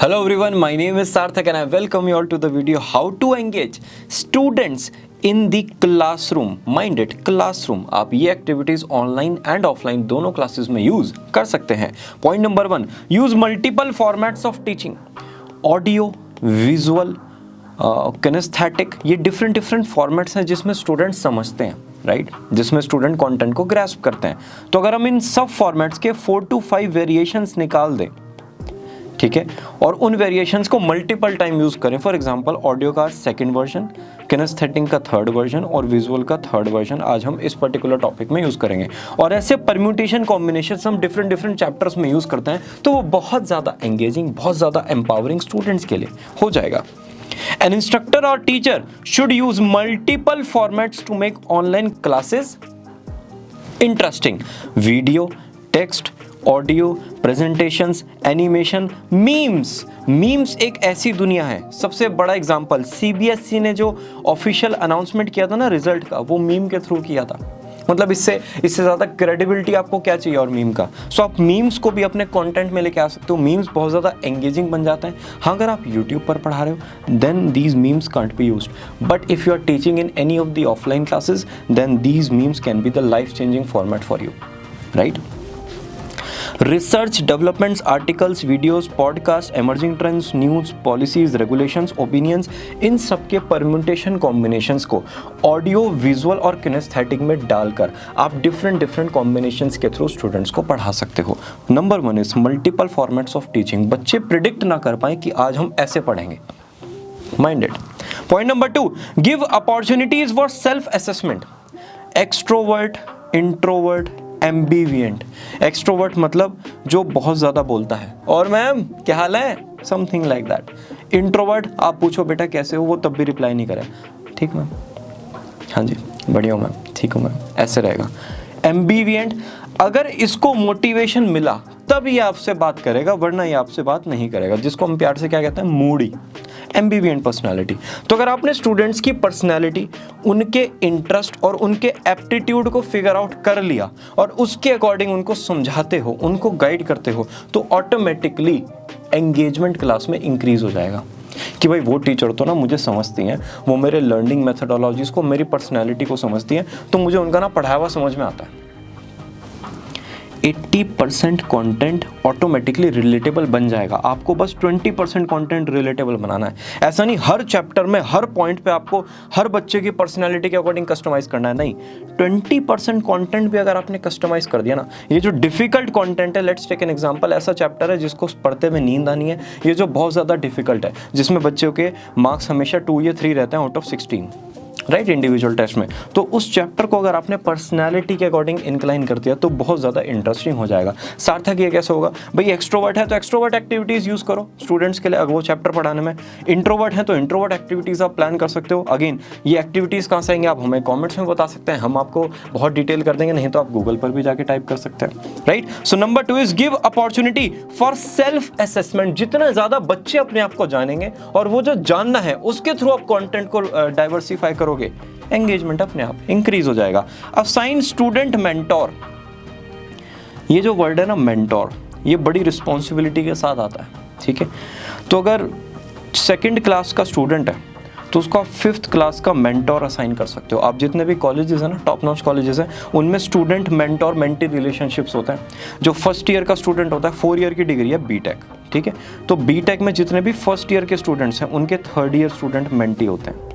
Hello everyone, my name is Sarthak and I welcome you all to the video how to engage students in the classroom. Mind it, classroom. आप ये activities online and offline दोनों classes में use कर सकते हैं. Point number 1, use multiple formats of teaching. Audio, visual, kinaesthetic, ये different formats हैं जिसमें स्टूडेंट समझते हैं, राइट, जिसमें स्टूडेंट कंटेंट को ग्रैस्प करते हैं. तो अगर हम इन सब फॉर्मेट्स के 4 to 5 वेरिएशंस निकाल दें, ठीक है, और उन वेरिएशंस को मल्टीपल टाइम यूज करें. फॉर एग्जांपल ऑडियो का सेकंड वर्जन, किनेस्थेटिक का थर्ड वर्जन और विजुअल का थर्ड वर्जन आज हम इस पर्टिकुलर टॉपिक में यूज करेंगे. और ऐसे परम्यूटेशन कॉम्बिनेशन हम डिफरेंट चैप्टर्स में यूज करते हैं, तो वो बहुत ज़्यादा एंगेजिंग, बहुत ज़्यादा एम्पावरिंग स्टूडेंट्स के लिए हो जाएगा. An instructor or teacher should use multiple formats to make online classes interesting. Video, text, audio, presentations, animation, memes एक ऐसी दुनिया है. सबसे बड़ा एग्जांपल सीबीएसई ने जो ऑफिशियल अनाउंसमेंट किया था ना रिजल्ट का, वो मीम के थ्रू किया था. मतलब इससे ज़्यादा क्रेडिबिलिटी आपको क्या चाहिए और मीम का. सो आप मीम्स को भी अपने कंटेंट में लेके आ सकते हो. मीम्स बहुत ज़्यादा एंगेजिंग बन जाते हैं. हाँ, अगर आप यूट्यूब पर पढ़ा रहे हो then these memes can't be used, but if you are teaching in any of the offline classes then these memes can be the life changing format for you, right. Research, developments, articles, videos, podcast, emerging trends, news, policies, regulations, opinions, इन सब के permutation combinations को audio, visual और kinesthetic में डालकर आप different combinations के through students को पढ़ा सकते हो. Number 1 is multiple formats of teaching. बच्चे प्रिडिक्ट ना कर पाए कि आज हम ऐसे पढ़ेंगे. Mind it. Point number 2, give opportunities for self assessment. Extrovert, introvert, ambivert. Extrovert मतलब जो बहुत ज़्यादा बोलता है, और मैम क्या हाल है, समथिंग लाइक दैट. इंट्रोवर्ट, आप पूछो बेटा कैसे हो, वो तब भी रिप्लाई नहीं करे, ठीक मैम, हाँ जी बढ़िया हूँ मैम, ठीक हूँ मैम, ऐसे रहेगा. एम्बिविएंट, अगर इसको मोटिवेशन मिला तब ये आपसे बात करेगा, वरना ये आपसे बात नहीं करेगा, जिसको हम प्यार से क्या कहते हैं, मूडी. एम्बिविएंट पर्सनालिटी. तो अगर आपने स्टूडेंट्स की पर्सनालिटी, उनके इंटरेस्ट और उनके एप्टीट्यूड को फिगर आउट कर लिया और उसके अकॉर्डिंग उनको समझाते हो, उनको गाइड करते हो, तो ऑटोमेटिकली एंगेजमेंट क्लास में इंक्रीज हो जाएगा कि भाई वो टीचर तो ना मुझे समझती हैं, वो मेरे लर्निंग मेथडोलॉजीज को, मेरी पर्सनैलिटी को समझती हैं, तो मुझे उनका ना पढ़ाया हुआ समझ में आता है. 80% कंटेंट ऑटोमेटिकली रिलेटेबल बन जाएगा. आपको बस 20% कंटेंट रिलेटेबल बनाना है. ऐसा नहीं हर चैप्टर में हर पॉइंट पे आपको हर बच्चे की पर्सनालिटी के अकॉर्डिंग कस्टमाइज करना है, नहीं. 20% कंटेंट भी अगर आपने कस्टमाइज कर दिया ना, ये जो डिफिकल्ट कंटेंट है, लेट्स टेक एन एग्जांपल, ऐसा चैप्टर है जिसको पढ़ते हुए नींद आनी है, ये जो बहुत ज़्यादा डिफिकल्ट है, जिसमें बच्चों के मार्क्स हमेशा 2 या 3 रहते हैं out of 16, right, individual test में. तो उस चैप्टर को अगर आपने पर्सनालिटी के अकॉर्डिंग इंक्लाइन कर दिया तो बहुत ज़्यादा इंटरेस्टिंग हो जाएगा. सार्थक ये कैसे होगा, भाई एक्सट्रोवर्ट है तो एक्सट्रोवर्ट एक्टिविटीज़ यूज़ करो स्टूडेंट्स के लिए अगर वो चैप्टर पढ़ाने में. इंट्रोवर्ट है तो इंट्रोवर्ट एक्टिविटीज़ आप प्लान कर सकते हो. अगेन ये एक्टिविटीज़ कहाँ से आएंगे, आप हमें कॉमेंट्स में बता सकते हैं, हम आपको बहुत डिटेल कर देंगे, नहीं तो आप गूगल पर भी जाके टाइप कर सकते हैं, right. So number 2 is give opportunity for self assessment. जितना ज़्यादा बच्चे अपने आप को जानेंगे और वो जो जानना है उसके थ्रू आप कॉन्टेंट को डाइवर्सिफाई करोगे, एंगेजमेंट अपने आप इंक्रीज हो जाएगा. Assign student mentor. ये जो वर्ड है ना मेंटोर, ये बड़ी रिस्पॉन्सिबिलिटी के साथ आता है, ठीक है. तो अगर 2nd क्लास का स्टूडेंट है तो उसको आप 5th क्लास का मेंटोर असाइन कर सकते हो. आप जितने भी कॉलेजेस हैं ना, टॉप नॉच कॉलेजेस हैं, उनमें स्टूडेंट मेंटोर मेंटी रिलेशनशिप्स होते हैं. जो फर्स्ट ईयर का स्टूडेंट होता है, 4 ईयर की डिग्री है बीटेक, ठीक है, तो बीटेक में जितने भी फर्स्ट ईयर के स्टूडेंट्स हैं उनके 3rd ईयर स्टूडेंट मेंटी होते हैं,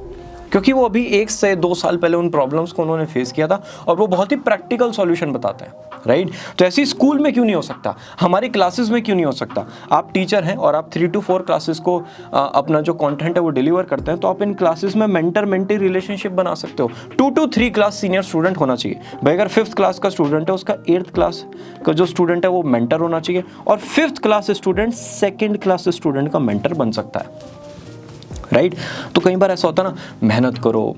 क्योंकि वो अभी 1 से 2 साल पहले उन प्रॉब्लम्स को उन्होंने फेस किया था और वो बहुत ही प्रैक्टिकल सॉल्यूशन बताते हैं, राइट. तो ऐसी स्कूल में क्यों नहीं हो सकता, हमारी क्लासेस में क्यों नहीं हो सकता. आप टीचर हैं और आप 3 to 4 क्लासेस को अपना जो कंटेंट है वो डिलीवर करते हैं, तो आप इन क्लासेस में मेंटर मेंटी रिलेशनशिप बना सकते हो. 2 to 3 क्लास सीनियर स्टूडेंट होना चाहिए. भाई अगर 5th क्लास का स्टूडेंट है, उसका 8th क्लास का जो स्टूडेंट है वो मेंटर होना चाहिए, और 5th class student 2nd class student का मेंटर बन सकता है, राइट. तो कई बार ऐसा होता है ना, मेहनत करो,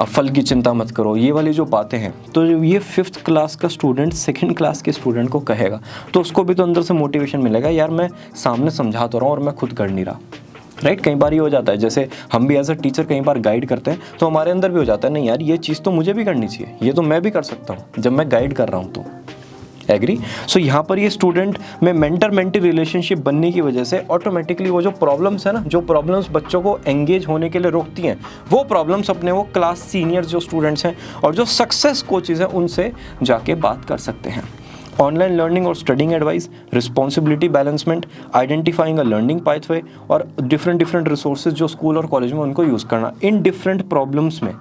फल की चिंता मत करो, ये वाली जो बातें हैं, तो ये 5th क्लास का स्टूडेंट 2nd क्लास के स्टूडेंट को कहेगा, तो उसको भी तो अंदर से मोटिवेशन मिलेगा, यार मैं सामने समझा तो रहा हूँ और मैं खुद कर नहीं रहा, राइट. कई बार ये हो जाता है, जैसे हम भी एज अ टीचर कई बार गाइड करते हैं तो हमारे अंदर भी हो जाता है, नहीं यार ये चीज़ तो मुझे भी करनी चाहिए, ये तो मैं भी कर सकता हूँ जब मैं गाइड कर रहा हूँ, तो एग्री। सो यहाँ पर ये स्टूडेंट में मेंटर मेंटी रिलेशनशिप बनने की वजह से ऑटोमेटिकली वो जो प्रॉब्लम्स है ना, जो प्रॉब्लम्स बच्चों को एंगेज होने के लिए रोकती हैं, वो प्रॉब्लम्स अपने वो क्लास सीनियर जो स्टूडेंट्स हैं और जो सक्सेस कोचेज हैं उनसे जाके बात कर सकते हैं। ऑनलाइन लर्निंग और studying advice, responsibility balancement, identifying a learning pathway और डिफरेंट रिसोर्सेज जो स्कूल और कॉलेज में उनको यूज़ करना। इन डिफरेंट प्रॉब्लम्स में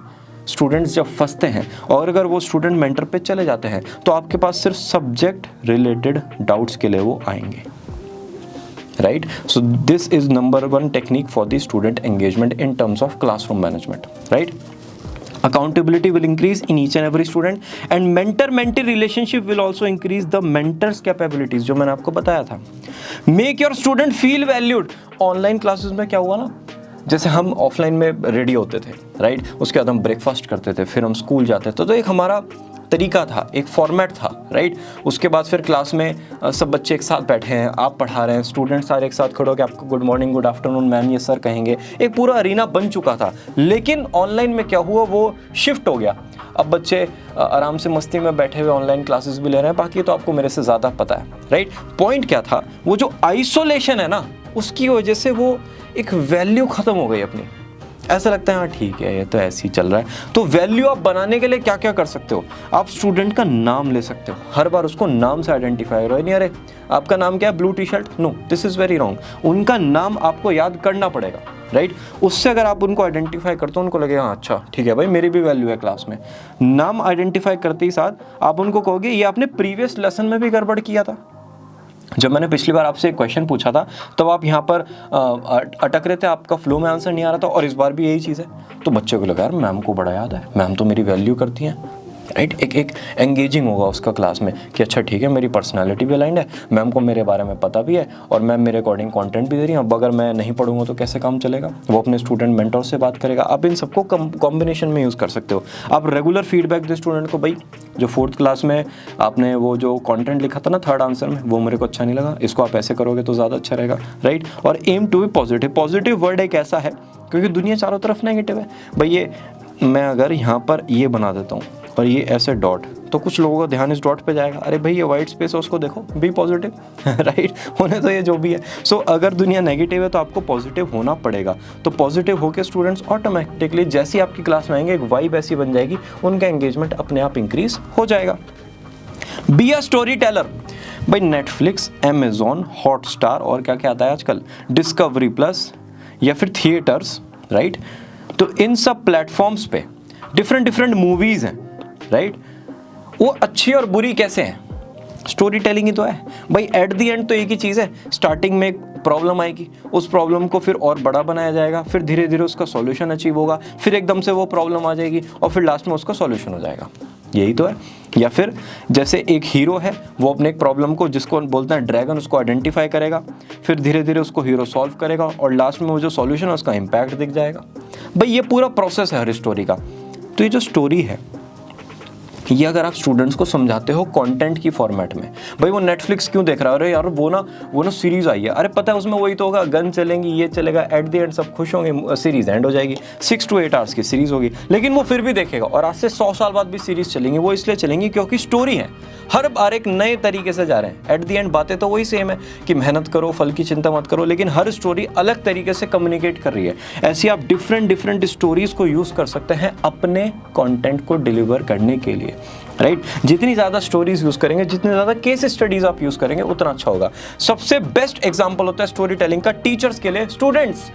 स्टूडेंट्स जब फंसते हैं और अगर वो स्टूडेंट मेंटर पे चले जाते हैं तो आपके पास सिर्फ सब्जेक्ट रिलेटेड डाउट्स के लिए वो आएंगे, right. So this is number 1 technique for the student engagement in terms of classroom management, right. Accountability will increase in each and every student and mentor-mentee relationship will also increase the mentor's capabilities, जो मैंने आपको बताया था। Make your student feel valued। Online classes में क्या हुआ ना, जैसे हम ऑफलाइन में रेडी होते थे, राइट, उसके बाद हम ब्रेकफास्ट करते थे, फिर हम स्कूल जाते थे, तो एक हमारा तरीका था, एक फॉर्मेट था, राइट। उसके बाद फिर क्लास में सब बच्चे एक साथ बैठे हैं, आप पढ़ा रहे हैं, स्टूडेंट्स सारे एक साथ खड़े होकर आपको good morning, good afternoon ma'am, ये सर कहेंगे, एक पूरा अरीना बन चुका था। लेकिन ऑनलाइन में क्या हुआ, वो शिफ्ट हो गया। अब बच्चे आराम से मस्ती में बैठे हुए ऑनलाइन क्लासेस भी ले रहे हैं, बाकी तो आपको मेरे से ज़्यादा पता है, राइट। पॉइंट क्या था, वो जो आइसोलेशन है ना, उसकी वजह से वो एक वैल्यू ख़त्म हो गई अपनी। ऐसा लगता है हाँ ठीक है, ये तो ऐसे ही चल रहा है। तो वैल्यू आप बनाने के लिए क्या क्या कर सकते हो, आप स्टूडेंट का नाम ले सकते हो, हर बार उसको नाम से आइडेंटिफाई करो। नहीं अरे आपका नाम क्या है, blue T shirt, no this is very wrong. उनका नाम आपको याद करना पड़ेगा, राइट। उससे अगर आप उनको आइडेंटिफाई करते हो, उनको लगेगा हाँ अच्छा ठीक है भाई, मेरी भी वैल्यू है क्लास में। नाम आइडेंटिफाई करते ही साथ आप उनको कहोगे ये आपने प्रीवियस लेसन में भी गड़बड़ किया था। जब मैंने पिछली बार आपसे एक क्वेश्चन पूछा था तब आप यहाँ पर अटक रहे थे, आपका फ्लो में आंसर नहीं आ रहा था, और इस बार भी यही चीज़ है। तो बच्चे को लगा यार मैम को बड़ा याद है, मैम तो मेरी वैल्यू करती हैं, राइट। एक एंगेजिंग होगा उसका क्लास में कि अच्छा ठीक है, मेरी पर्सनालिटी भी अलाइंड है, मैम को मेरे बारे में पता भी है और मैम मेरे अकॉर्डिंग कंटेंट भी दे रही है। अब अगर मैं नहीं पढ़ूंगा तो कैसे काम चलेगा, वो अपने स्टूडेंट मेंटर से बात करेगा। आप इन सबको कॉम्बिनेशन में यूज़ कर सकते हो। आप रेगुलर फीडबैक दे स्टूडेंट को, भाई जो 4th क्लास में आपने वो जो कंटेंट लिखा था ना 3rd आंसर में, वो मेरे को अच्छा नहीं लगा, इसको आप ऐसे करोगे तो ज़्यादा अच्छा रहेगा, राइट। और aim to be positive. Positive word एक ऐसा है क्योंकि दुनिया चारों तरफ नेगेटिव है। भाई ये मैं अगर यहाँ पर ये बना देता हूँ और ये ऐसे डॉट, तो कुछ लोगों का ध्यान इस डॉट पे जाएगा, अरे भाई ये वाइट स्पेस है उसको देखो, बी पॉजिटिव, राइट। होने तो ये जो भी है। सो अगर दुनिया नेगेटिव है तो आपको पॉजिटिव होना पड़ेगा। तो पॉजिटिव होकर स्टूडेंट्स ऑटोमेटिकली जैसे ही आपकी क्लास में आएंगे, एक वाइब ऐसी बन जाएगी, उनका एंगेजमेंट अपने आप इंक्रीज हो जाएगा। Be a story teller. भाई नेटफ्लिक्स, अमेजॉन, हॉटस्टार और क्या क्या आता है आजकल, डिस्कवरी प्लस या फिर थिएटर्स, राइट। तो इन सब प्लेटफॉर्म्स पे डिफरेंट मूवीज हैं, राइट। वो अच्छी और बुरी कैसे हैं, स्टोरी टेलिंग ही तो है भाई। एट द एंड तो एक ही चीज़ है, स्टार्टिंग में एक प्रॉब्लम आएगी, उस प्रॉब्लम को फिर और बड़ा बनाया जाएगा, फिर धीरे धीरे उसका सॉल्यूशन अचीव होगा, फिर एकदम से वो प्रॉब्लम आ जाएगी और फिर लास्ट में उसका सॉल्यूशन हो जाएगा, यही तो है। या फिर जैसे एक हीरो है, वो अपने एक प्रॉब्लम को, जिसको बोलते हैं ड्रैगन, उसको आइडेंटिफाई करेगा, फिर धीरे धीरे उसको हीरो सॉल्व करेगा और लास्ट में वो जो सॉल्यूशन है उसका इम्पैक्ट दिख जाएगा। भाई ये पूरा प्रोसेस है हर स्टोरी का। तो ये जो स्टोरी है ये अगर आप स्टूडेंट्स को समझाते हो कंटेंट की फॉर्मेट में, भाई वो नेटफ्लिक्स क्यों देख रहा है, अरे यार वो ना सीरीज आई है, अरे पता है उसमें वही तो होगा, गन चलेंगी, ये चलेगा, एट द एंड सब खुश होंगे, सीरीज एंड हो जाएगी। 6 to 8 आवर्स की सीरीज होगी, लेकिन वो फिर भी देखेगा। और आज से 100 साल बाद भी सीरीज चलेंगी, वो इसलिए चलेंगी क्योंकि स्टोरी है, हर बार एक नए तरीके से जा रहे हैं। एट द एंड बातें तो वही सेम है कि मेहनत करो, फल की चिंता मत करो, लेकिन हर स्टोरी अलग तरीके से कम्युनिकेट कर रही है। ऐसी आप डिफरेंट स्टोरीज को यूज कर सकते हैं अपने कंटेंट को डिलीवर करने के लिए, राइट। जितनी ज़्यादा स्टोरीज यूज़ करेंगे, जितनी ज़्यादा केस स्टडीज़ आप यूज़ करेंगे, उतना अच्छा होगा। सबसे बेस्ट एग्जांपल होता है स्टोरी टेलिंग का टीचर्स के लिए स्टूडेंट्स।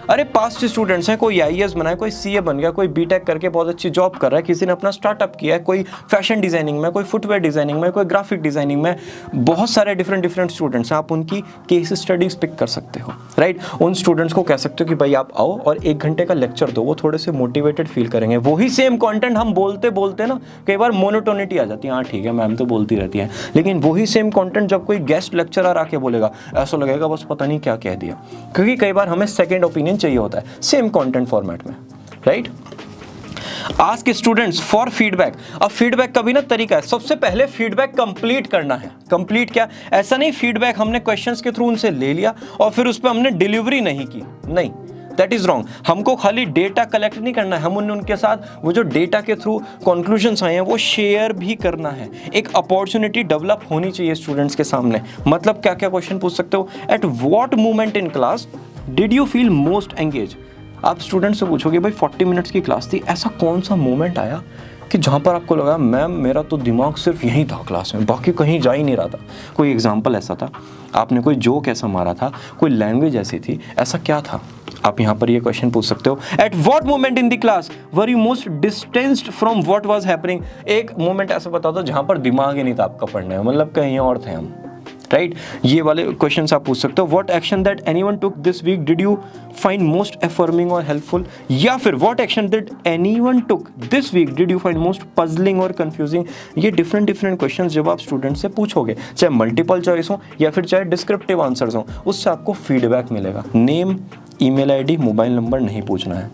अरे पास्ट स्टूडेंट्स हैं, कोई आईएएस बना है, कोई सीए बन गया, कोई बीटेक करके बहुत अच्छी जॉब कर रहा है, किसी ने अपना स्टार्टअप किया है, कोई फैशन डिज़ाइनिंग में, कोई फुटवेयर डिज़ाइनिंग में, कोई ग्राफिक डिज़ाइनिंग में, बहुत सारे डिफरेंट स्टूडेंट्स हैं। आप उनकी केस स्टडीज़ पिक कर सकते हो, राइट। उन स्टूडेंट्स को कह सकते हो कि भाई आप आओ और 1 घंटे का लेक्चर दो, वो थोड़े से मोटिवेटेड फील करेंगे। वही सेम कॉन्टेंट हम बोलते बोलते ना कई बार मोनोटोनिटी आ जाती है, हाँ ठीक है मैम तो बोलती रहती है, लेकिन वही सेम कॉन्टेंट जब कोई गेस्ट लेक्चरर आके बोलेगा, ऐसा लगेगा बस पता नहीं क्या कह दिया, क्योंकि कई बार हमें सेकेंड ओपिनियन चाहिए होता है सेम कंटेंट फॉर्मेट में, right. Ask students for feedback. अब फीडबैक का भी ना तरीका है, सबसे पहले फीडबैक कंप्लीट करना है। कंप्लीट क्या, ऐसा नहीं फीडबैक हमने क्वेश्चंस के थ्रू उनसे ले लिया और फिर उस पर हमने डिलीवरी नहीं की, नहीं। That is wrong. हमको खाली डेटा कलेक्ट नहीं करना है, हम उनके साथ वो जो डेटा के थ्रू कंक्लूजन्स आए हैं वो शेयर भी करना है। एक अपॉर्चुनिटी डेवलप होनी चाहिए स्टूडेंट्स के सामने। मतलब क्या क्या क्वेश्चन पूछ सकते हो, at what moment in class did you feel most engage. आप स्टूडेंट से पूछोगे भाई 40 मिनट्स की क्लास थी, ऐसा कौन सा मोमेंट आया कि जहाँ पर आपको लगा मैम मेरा तो दिमाग सिर्फ यहीं था क्लास में, बाकी कहीं जा ही नहीं रहा था। कोई एग्जाम्पल ऐसा था, आपने कोई जोक ऐसा मारा था, कोई लैंग्वेज ऐसी थी, ऐसा क्या था। आप यहाँ पर ये क्वेश्चन पूछ सकते हो, at what moment in the class were you most distanced from what was happening. एक मोमेंट ऐसा बता दो जहाँ पर दिमाग ही नहीं था आपका पढ़ने में, मतलब कहीं और थे हम, राइट। ये वाले क्वेश्चंस आप पूछ सकते हो। What action that anyone took this week did you find most affirming और हेल्पफुल, या फिर what action that anyone took this week did you find most puzzling और कंफ्यूजिंग। ये डिफरेंट क्वेश्चंस जब आप स्टूडेंट से पूछोगे, चाहे मल्टीपल चॉइस हो या फिर चाहे डिस्क्रिप्टिव आंसर्स हो, उससे आपको फीडबैक मिलेगा। Name, email ID, mobile number नहीं पूछना है,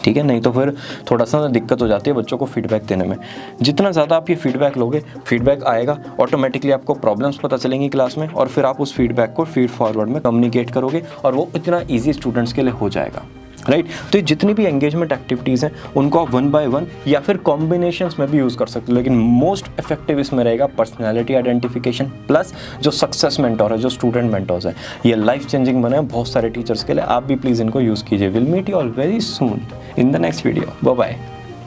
ठीक है, नहीं तो फिर थोड़ा सा दिक्कत हो जाती है बच्चों को फीडबैक देने में। जितना ज़्यादा आप ये फीडबैक लोगे, फीडबैक आएगा ऑटोमेटिकली, आपको प्रॉब्लम्स पता चलेंगी क्लास में, और फिर आप उस फीडबैक को फीड फॉरवर्ड में कम्युनिकेट करोगे और वो इतना ईजी स्टूडेंट्स के लिए हो जाएगा, राइट। तो ये जितनी भी एंगेजमेंट एक्टिविटीज़ हैं उनको आप 1 by 1 या फिर कॉम्बिनेशंस में भी यूज़ कर सकते हो, लेकिन मोस्ट इफेक्टिव इसमें रहेगा पर्सनैलिटी आइडेंटिफिकेशन प्लस जो सक्सेस मेंटोर है, जो स्टूडेंट मेंटोर्स है। ये लाइफ चेंजिंग बने हैं बहुत सारे टीचर्स के लिए, आप भी प्लीज़ इनको यूज़ कीजिए। Will meet you all very soon in the next video. Bye bye.